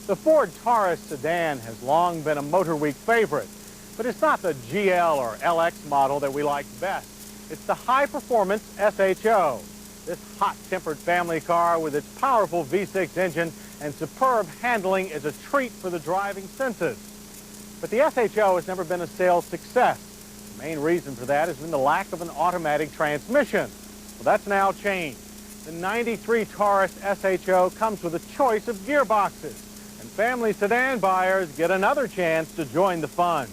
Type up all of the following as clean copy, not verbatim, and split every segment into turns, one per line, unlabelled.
The Ford Taurus sedan has long been a Motor Week favorite, but it's not the GL or LX model that we like best. It's the high-performance SHO. This hot-tempered family car with its powerful V6 engine and superb handling is a treat for the driving senses. But the SHO has never been a sales success. The main reason for that has been the lack of an automatic transmission. Well, that's now changed. The 93 Taurus SHO comes with a choice of gearboxes, and family sedan buyers get another chance to join the fun.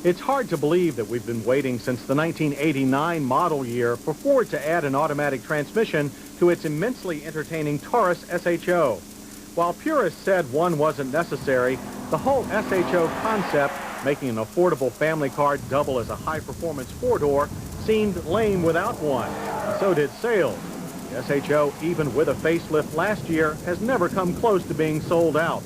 It's hard to believe that we've been waiting since the 1989 model year for Ford to add an automatic transmission to its immensely entertaining Taurus SHO. While purists said one wasn't necessary, the whole SHO concept, making an affordable family car double as a high-performance four-door, seemed lame without one, and so did sales. The SHO, even with a facelift last year, has never come close to being sold out.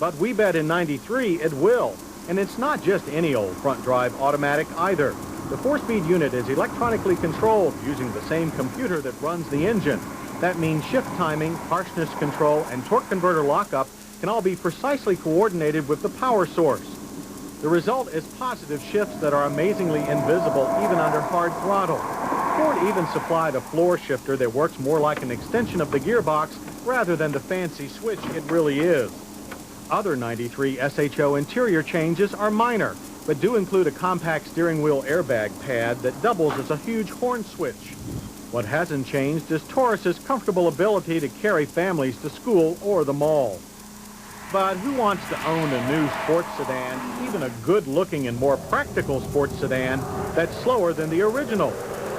But we bet in '93 it will. And it's not just any old front-drive automatic either. The four-speed unit is electronically controlled using the same computer that runs the engine. That means shift timing, harshness control, and torque converter lockup can all be precisely coordinated with the power source. The result is positive shifts that are amazingly invisible even under hard throttle. Ford even supplied a floor shifter that works more like an extension of the gearbox rather than the fancy switch it really is. Other 93 SHO interior changes are minor, but do include a compact steering wheel airbag pad that doubles as a huge horn switch. What hasn't changed is Taurus's comfortable ability to carry families to school or the mall. But who wants to own a new sports sedan, even a good-looking and more practical sports sedan, that's slower than the original?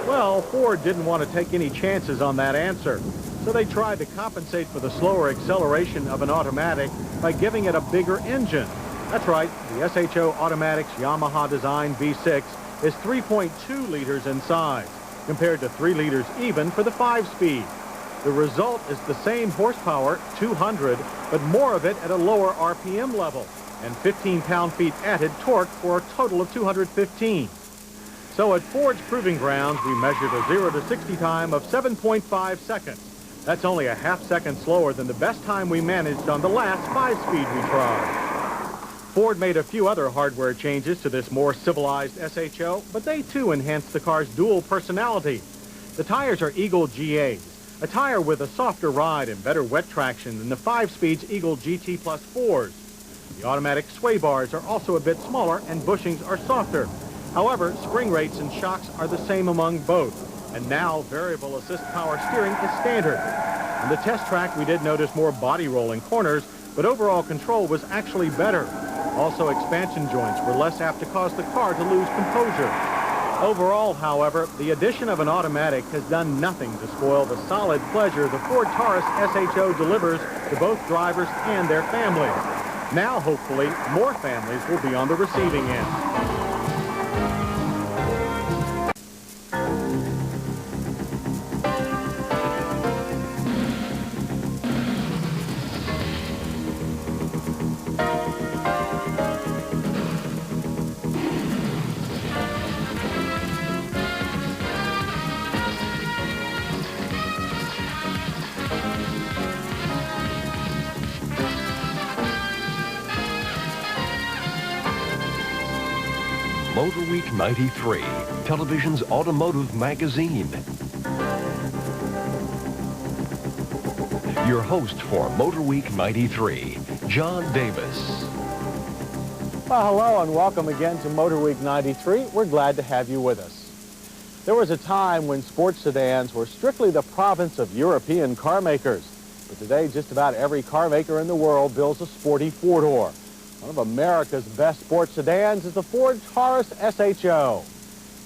Well, Ford didn't want to take any chances on that answer, so they tried to compensate for the slower acceleration of an automatic by giving it a bigger engine. That's right, the SHO Automatic's Yamaha-designed V6 is 3.2 liters in size, compared to 3 liters even for the 5-speed. The result is the same horsepower, 200, but more of it at a lower RPM level, and 15 pound-feet added torque for a total of 215. So at Ford's Proving Grounds, we measured a 0 to 60 time of 7.5 seconds. That's only a half second slower than the best time we managed on the last 5-speed we tried. Ford made a few other hardware changes to this more civilized SHO, but they too enhanced the car's dual personality. The tires are Eagle GAs, a tire with a softer ride and better wet traction than the 5-speed's Eagle GT Plus 4s. The automatic sway bars are also a bit smaller and bushings are softer. However, spring rates and shocks are the same among both. And now, variable assist power steering is standard. On the test track, we did notice more body roll in corners, but overall control was actually better. Also, expansion joints were less apt to cause the car to lose composure. Overall, however, the addition of an automatic has done nothing to spoil the solid pleasure the Ford Taurus SHO delivers to both drivers and their families. Now, hopefully, more families will be on the receiving end.
Motor Week 93, television's automotive magazine. Your host for Motor Week 93, John Davis.
Well, hello and welcome again to Motor Week 93. We're glad to have you with us. There was a time when sports sedans were strictly the province of European car makers. But today, just about every car maker in the world builds a sporty four-door. One of America's best sports sedans is the Ford Taurus SHO.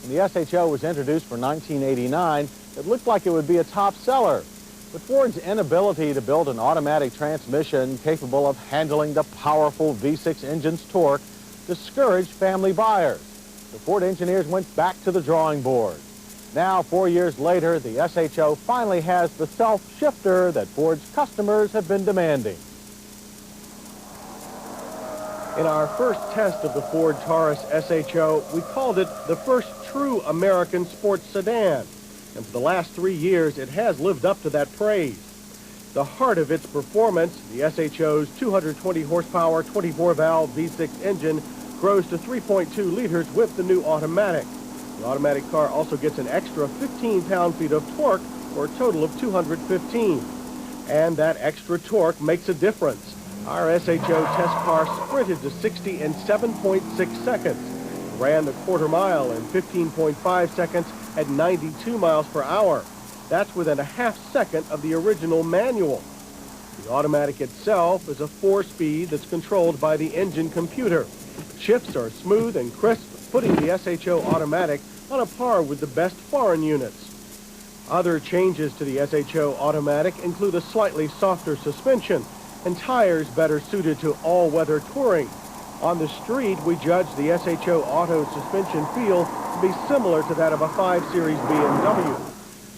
When the SHO was introduced for 1989, it looked like it would be a top seller. But Ford's inability to build an automatic transmission capable of handling the powerful V6 engine's torque discouraged family buyers. The Ford engineers went back to the drawing board. Now, 4 years later, the SHO finally has the self-shifter that Ford's customers have been demanding. In our first test of the Ford Taurus SHO, we called it the first true American sports sedan. And for the last 3 years, it has lived up to that praise.
The heart of its performance, the SHO's 220 horsepower, 24-valve V6 engine, grows to 3.2 liters with the new automatic. The automatic car also gets an extra 15 pound-feet of torque for a total of 215. And that extra torque makes a difference. Our SHO test car sprinted to 60 in 7.6 seconds, ran the quarter mile in 15.5 seconds at 92 miles per hour. That's within a half second of the original manual. The automatic itself is a 4-speed that's controlled by the engine computer. Shifts are smooth and crisp, putting the SHO automatic on a par with the best foreign units. Other changes to the SHO automatic include a slightly softer suspension and tires better suited to all-weather touring. On the street, we judge the SHO auto suspension feel to be similar to that of a 5 Series BMW.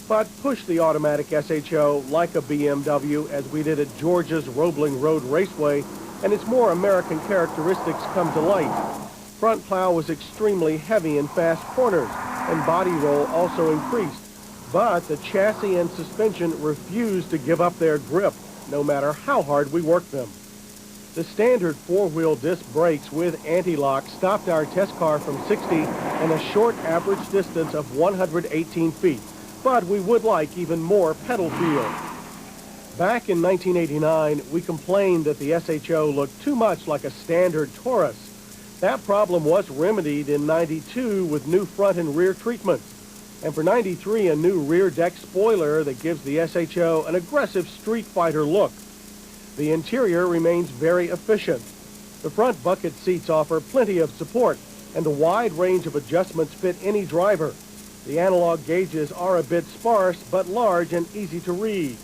But push the automatic SHO like a BMW as we did at Georgia's Roebling Road Raceway, and its more American characteristics come to light. Front plow was extremely heavy in fast corners, and body roll also increased. But the chassis and suspension refused to give up their grip, no matter how hard we worked them. The standard 4-wheel disc brakes with anti-lock stopped our test car from 60 in a short average distance of 118 feet, but we would like even more pedal feel. Back in 1989, we complained that the SHO looked too much like a standard Taurus. That problem was remedied in 92 with new front and rear treatments. And for 93, a new rear deck spoiler that gives the SHO an aggressive street fighter look. The interior remains very efficient. The front bucket seats offer plenty of support, and the wide range of adjustments fit any driver. The analog gauges are a bit sparse, but large and easy to read.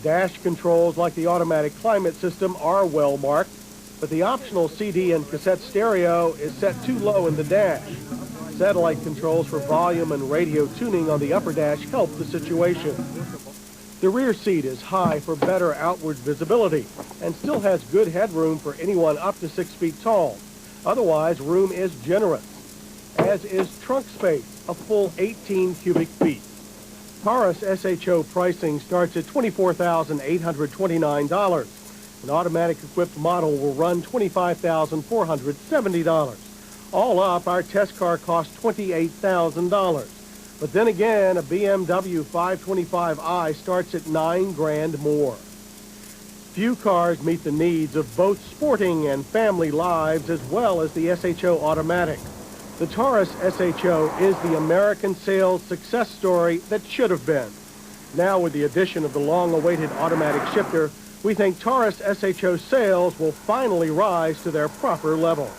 Dash controls like the automatic climate system are well marked, but the optional CD and cassette stereo is set too low in the dash. Satellite controls for volume and radio tuning on the upper dash help the situation. The rear seat is high for better outward visibility and still has good headroom for anyone up to 6 feet tall. Otherwise, room is generous, as is trunk space, a full 18 cubic feet. Taurus SHO pricing starts at $24,829. An automatic-equipped model will run $25,470. All up, our test car cost $28,000. But then again, a BMW 525i starts at $9,000 more. Few cars meet the needs of both sporting and family lives as well as the SHO automatic. The Taurus SHO is the American sales success story that should have been. Now, with the addition of the long-awaited automatic shifter, we think Taurus SHO sales will finally rise to their proper level.